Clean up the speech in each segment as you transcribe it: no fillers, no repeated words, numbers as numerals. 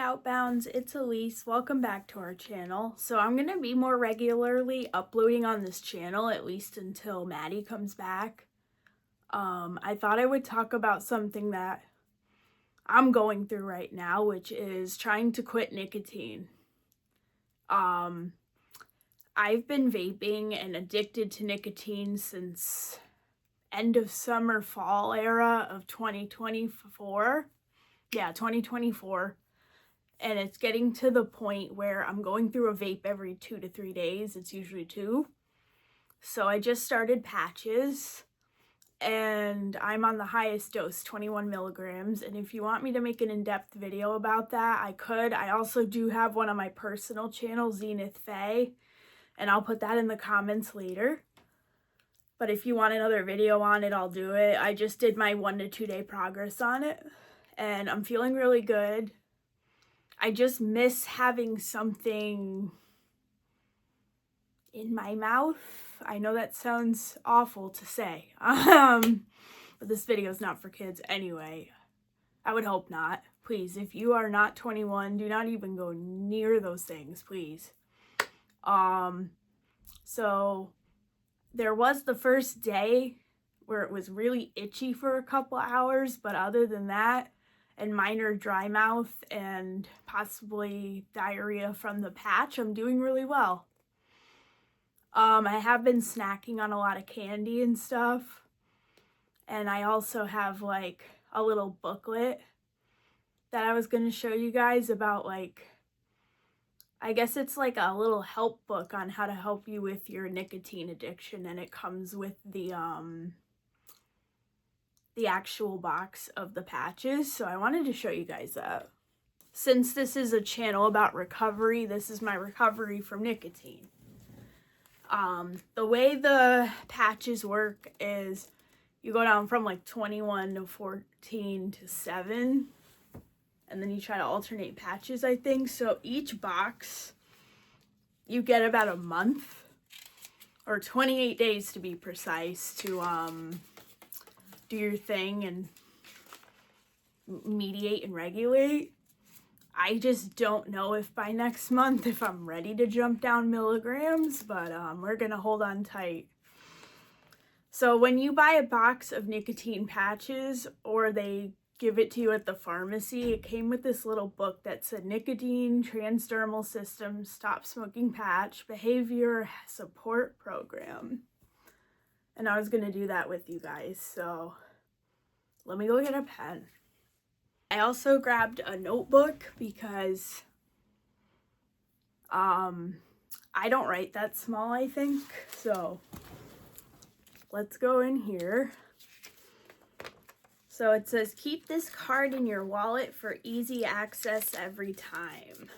Outbounds, it's Elise. Welcome back to our channel. So I'm going to be more regularly uploading on this channel, at least until Maddie comes back. I thought I would talk about something that I'm going through right now, which is trying to quit nicotine. I've been vaping and addicted to nicotine since end of summer fall era of 2024. Yeah, 2024. And it's getting to the point where I'm going through a vape every 2 to 3 days. It's usually 2. So I just started patches and I'm on the highest dose, 21 milligrams. And if you want me to make an in-depth video about that, I could. I also do have one on my personal channel, Zenith Faye, and I'll put that in the comments later. But if you want another video on it, I'll do it. I just did my 1 to 2 day progress on it and I'm feeling really good. I just miss having something in my mouth. I know that sounds awful to say, but this video is not for kids anyway. I would hope not. Please, if you are not 21, do not even go near those things, please. So there was the first day where it was really itchy for a couple hours, but other than that, and minor dry mouth and possibly diarrhea from the patch, I'm doing really well. I have been snacking on a lot of candy and stuff. And I also have like a little booklet that I was going to show you guys about, like, I guess it's like a little help book on how to help you with your nicotine addiction. And it comes with the actual box of the patches, so I wanted to show you guys that. Since this is a channel about recovery, this is my recovery from nicotine. The way the patches work is you go down from like 21 to 14 to 7, and then you try to alternate patches, I think. So each box, you get about a month, or 28 days to be precise, to do your thing and mediate and regulate. I just don't know if by next month if I'm ready to jump down milligrams, but we're gonna hold on tight. So when you buy a box of nicotine patches, or they give it to you at the pharmacy, it came with this little book that said Nicotine Transdermal System Stop Smoking Patch Behavior Support Program. And I was going to do that with you guys, so let me go get a pen. I also grabbed a notebook because I don't write that small, I think. So let's go in here. So it says, keep this card in your wallet for easy access every time.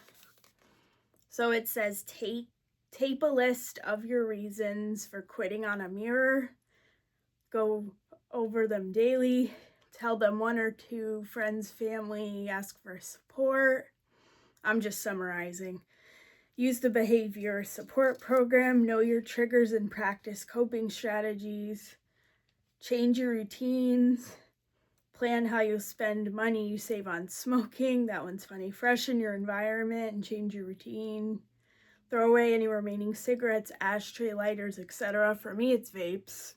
So it says, tape a list of your reasons for quitting on a mirror. Go over them daily. Tell them 1 or 2 friends, family, ask for support. I'm just summarizing. Use the behavior support program. Know your triggers and practice coping strategies. Change your routines. Plan how you'll spend money you save on smoking. That one's funny. Freshen your environment and change your routine. Throw away any remaining cigarettes, ashtray, lighters, etc. For me, it's vapes.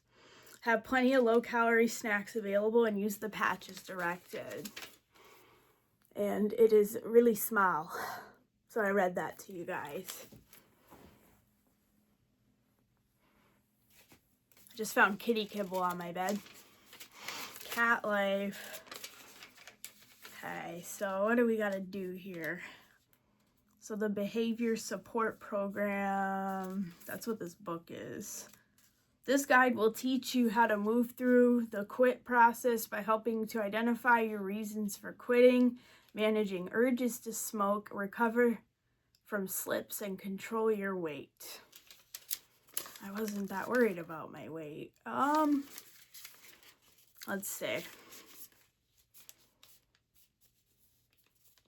Have plenty of low-calorie snacks available and use the patches directed. And it is really small. So I read that to you guys. I just found kitty kibble on my bed. Cat life. Okay, so what do we got to do here? So the behavior support program, that's what this book is. This guide will teach you how to move through the quit process by helping to identify your reasons for quitting, managing urges to smoke, recover from slips, and control your weight. I wasn't that worried about my weight. Let's see.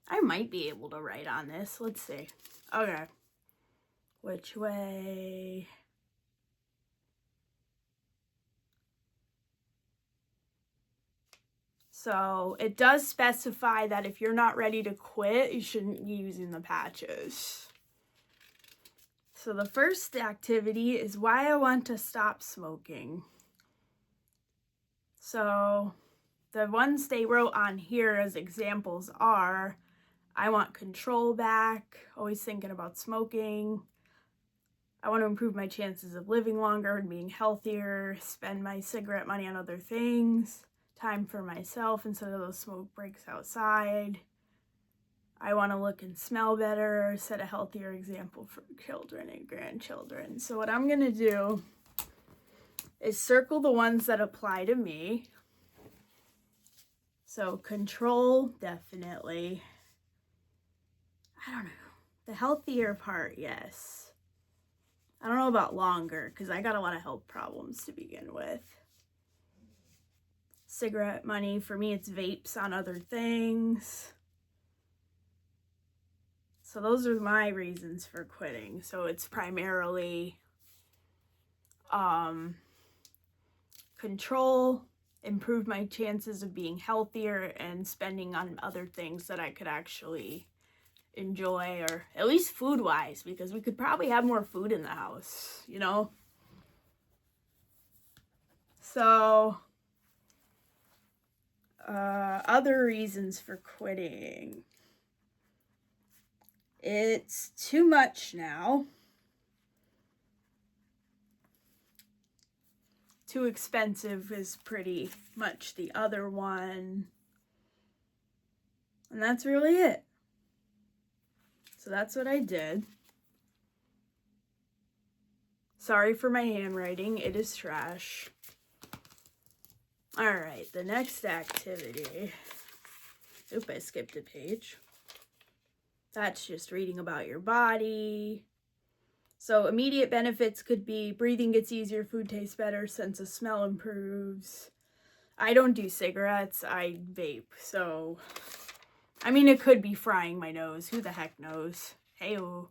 I might be able to write on this. Let's see. Okay. Which way? So it does specify that if you're not ready to quit, you shouldn't be using the patches. So the first activity is why I want to stop smoking. So the ones they wrote on here as examples are, I want control back, always thinking about smoking. I want to improve my chances of living longer and being healthier, spend my cigarette money on other things, time for myself instead of those smoke breaks outside. I want to look and smell better, set a healthier example for children and grandchildren. So what I'm going to do is circle the ones that apply to me. So control, definitely. I don't know. The healthier part, yes. I don't know about longer, because I got a lot of health problems to begin with. Cigarette money, for me it's vapes on other things. So those are my reasons for quitting. So it's primarily control, improve my chances of being healthier, and spending on other things that I could actually enjoy, or at least food-wise, because we could probably have more food in the house, you know? So, other reasons for quitting. It's too much now. Too expensive is pretty much the other one. And that's really it. So that's what I did. Sorry for my handwriting, it is trash. Alright, the next activity. Oop, I skipped a page. That's just reading about your body. So immediate benefits could be breathing gets easier, food tastes better, sense of smell improves. I don't do cigarettes, I vape. So, I mean, it could be frying my nose. Who the heck knows? Hey-oh.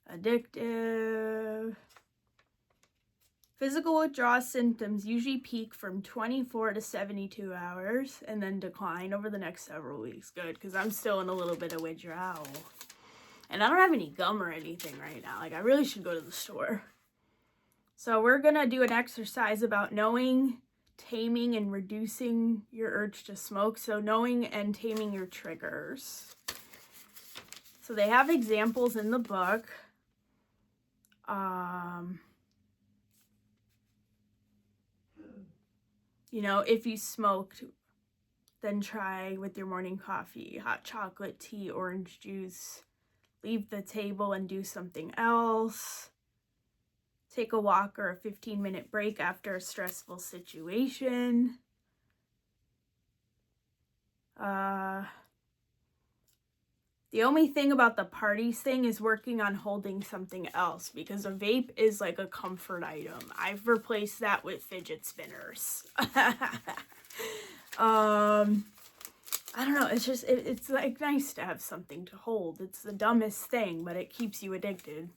Addictive. Physical withdrawal symptoms usually peak from 24 to 72 hours and then decline over the next several weeks. Good, because I'm still in a little bit of withdrawal. And I don't have any gum or anything right now. Like, I really should go to the store. So we're going to do an exercise about knowing, taming, and reducing your urge to smoke. So knowing and taming your triggers. So they have examples in the book. You know, if you smoked, then try with your morning coffee, hot chocolate, tea, orange juice. Leave the table and do something else. Take a walk or a 15-minute break after a stressful situation. The only thing about the parties thing is working on holding something else, because a vape is like a comfort item. I've replaced that with fidget spinners. I don't know, it's just, it's like nice to have something to hold. It's the dumbest thing, but it keeps you addicted.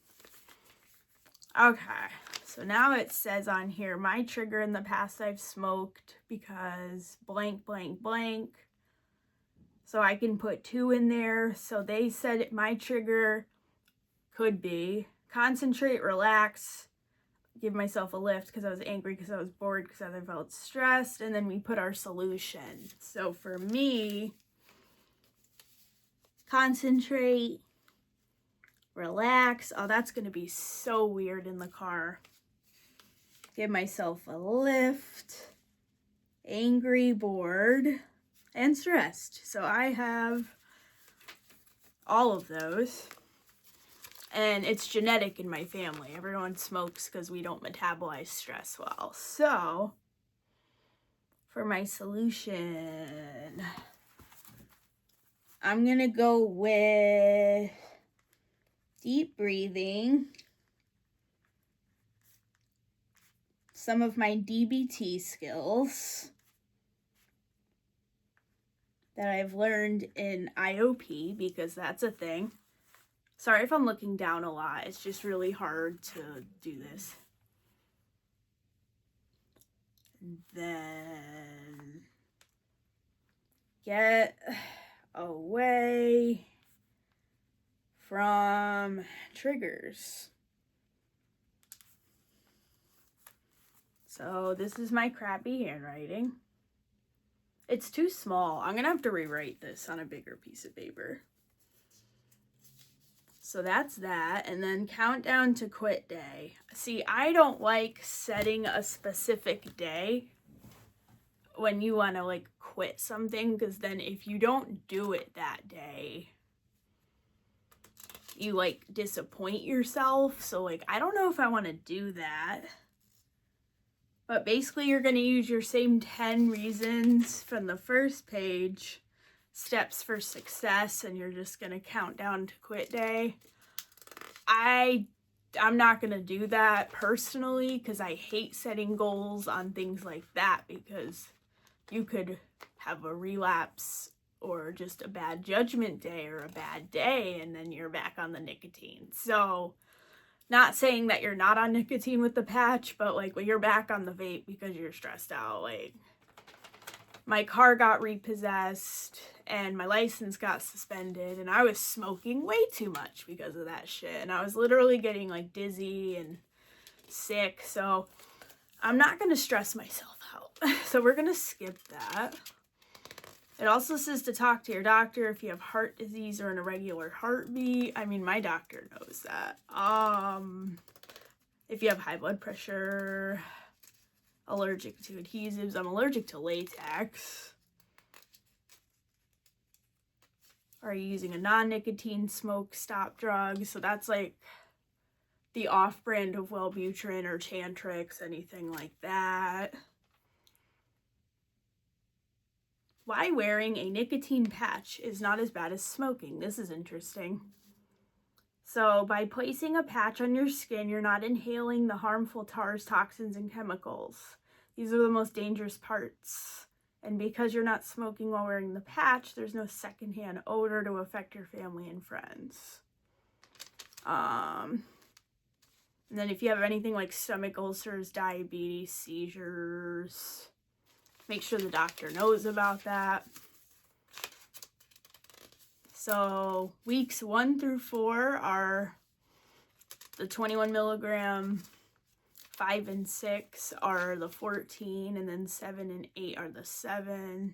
Okay, so now it says on here, my trigger in the past I've smoked because blank, blank, blank. So I can put 2 in there. So they said my trigger could be concentrate, relax, give myself a lift because I was angry, because I was bored, because I felt stressed, and then we put our solution. So for me, concentrate, relax. Oh, that's going to be so weird in the car. Give myself a lift, angry, bored, and stressed. So I have all of those. And it's genetic in my family. Everyone smokes because we don't metabolize stress well. So, for my solution, I'm going to go with deep breathing, some of my DBT skills that I've learned in IOP, because that's a thing. Sorry if I'm looking down a lot. It's just really hard to do this. then get away from triggers. So this is my crappy handwriting. It's too small. I'm gonna have to rewrite this on a bigger piece of paper. So that's that. And then countdown to quit day. See, I don't like setting a specific day when you want to like quit something, because then if you don't do it that day, you like disappoint yourself. So like, I don't know if I want to do that. But basically you're going to use your same 10 reasons from the first page, steps for success, and you're just going to count down to quit day. I'm not going to do that personally, because I hate setting goals on things like that, because you could have a relapse or just a bad judgment day or a bad day, and then you're back on the nicotine. So not saying that you're not on nicotine with the patch, but like when you're back on the vape because you're stressed out. Like, my car got repossessed and my license got suspended, and I was smoking way too much because of that shit. And I was literally getting like dizzy and sick. So I'm not going to stress myself out. So we're going to skip that. It also says to talk to your doctor if you have heart disease or an irregular heartbeat. I mean, my doctor knows that. If you have high blood pressure, allergic to adhesives. I'm allergic to latex. Are you using a non-nicotine smoke stop drug? So that's like the off-brand of Wellbutrin or Chantix, anything like that. Why wearing a nicotine patch is not as bad as smoking. This is interesting. So by placing a patch on your skin, you're not inhaling the harmful tars, toxins, and chemicals. These are the most dangerous parts. And because you're not smoking while wearing the patch, there's no secondhand odor to affect your family and friends. And then if you have anything like stomach ulcers, diabetes, seizures, make sure the doctor knows about that. So weeks 1 through 4 are the 21 milligram, 5 and 6 are the 14, and then 7 and 8 are the 7.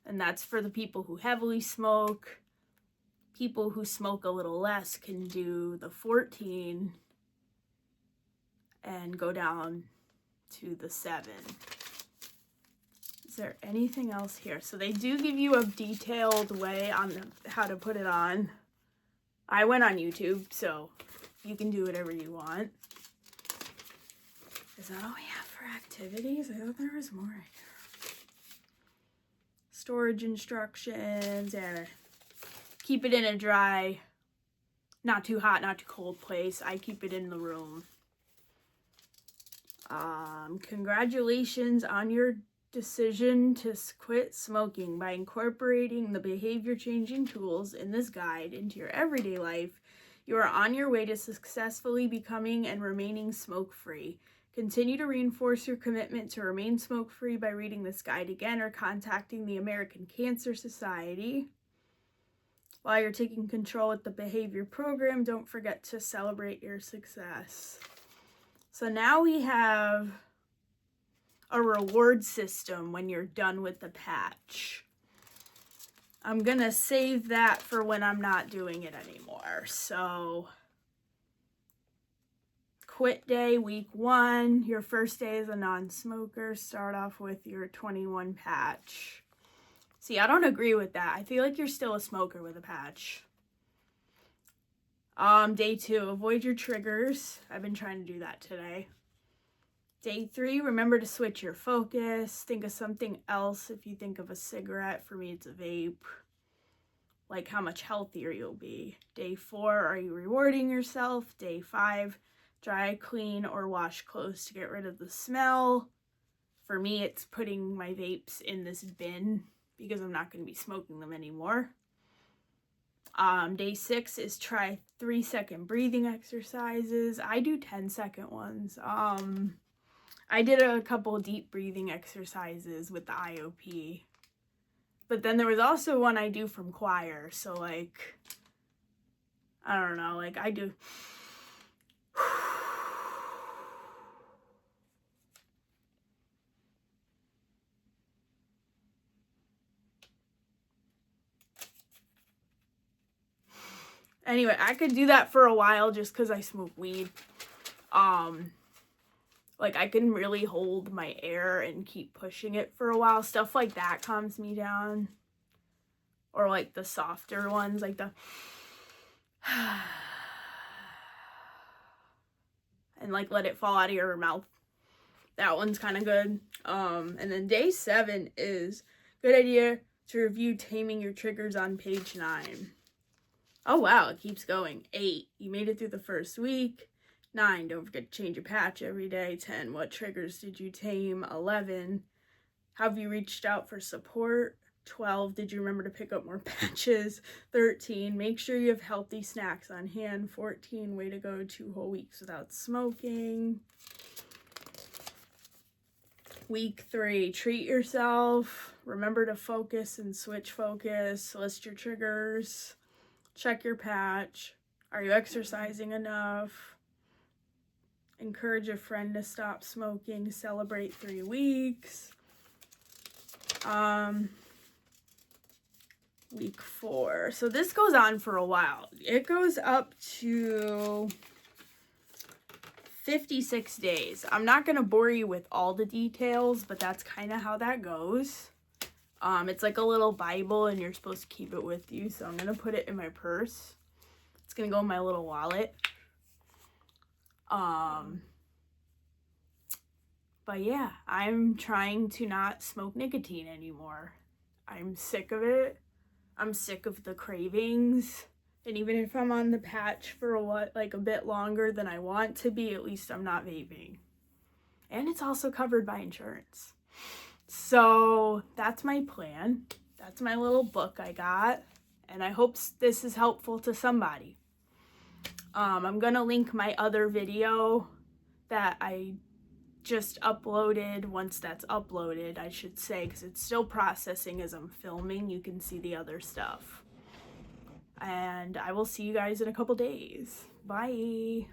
And that's for the people who heavily smoke. People who smoke a little less can do the 14 and go down to the 7. Is there anything else here? So they do give you a detailed way on how to put it on. I went on YouTube, so you can do whatever you want. Is that all we have for activities? I thought there was more. Storage instructions, and keep it in a dry, not too hot, not too cold place. I keep it in the room. Congratulations on your decision to quit smoking. By incorporating the behavior changing tools in this guide into your everyday life, you are on your way to successfully becoming and remaining smoke-free. Continue to reinforce your commitment to remain smoke-free by reading this guide again or contacting the American Cancer Society. While you're taking control with the behavior program, don't forget to celebrate your success. So now we have a reward system when you're done with the patch. I'm gonna save that for when I'm not doing it anymore. So quit day, week 1, your first day as a non-smoker, start off with your 21 patch. See, I don't agree with that. I feel like you're still a smoker with a patch. Day 2, avoid your triggers. I've been trying to do that today. Day 3, remember to switch your focus. Think of something else. If you think of a cigarette, for me it's a vape. Like how much healthier you'll be. Day 4, are you rewarding yourself? Day 5, dry, clean, or wash clothes to get rid of the smell. For me, it's putting my vapes in this bin because I'm not going to be smoking them anymore. Day 6 is try 3-second breathing exercises. I do 10-second ones. I did a couple deep breathing exercises with the IOP. But then there was also one I do from choir. So, like, I don't know, like, I do... Anyway, I could do that for a while just because I smoke weed. Like, I can really hold my air and keep pushing it for a while. Stuff like that calms me down. Or, like, the softer ones, like the... and, like, let it fall out of your mouth. That one's kind of good. And then day 7 is good idea to review taming your triggers on page 9. Oh, wow, it keeps going. 8, you made it through the first week. 9, don't forget to change your patch every day. 10, what triggers did you tame? 11, have you reached out for support? 12, did you remember to pick up more patches? 13, make sure you have healthy snacks on hand. 14, way to go, 2 whole weeks without smoking. Week 3, treat yourself. Remember to focus and switch focus. List your triggers. Check your patch. Are you exercising enough? Encourage a friend to stop smoking. Celebrate 3 weeks. Week 4. So this goes on for a while. It goes up to 56 days. I'm not going to bore you with all the details, but that's kind of how that goes. It's like a little Bible and you're supposed to keep it with you. So I'm going to put it in my purse. It's going to go in my little wallet. But yeah, I'm trying to not smoke nicotine anymore. I'm sick of it. I'm sick of the cravings. And even if I'm on the patch for a bit longer than I want to be, at least I'm not vaping. And it's also covered by insurance. So that's my plan. That's my little book I got. And I hope this is helpful to somebody. I'm going to link my other video that I just uploaded. Once that's uploaded, I should say, because it's still processing as I'm filming. You can see the other stuff. And I will see you guys in a couple days. Bye.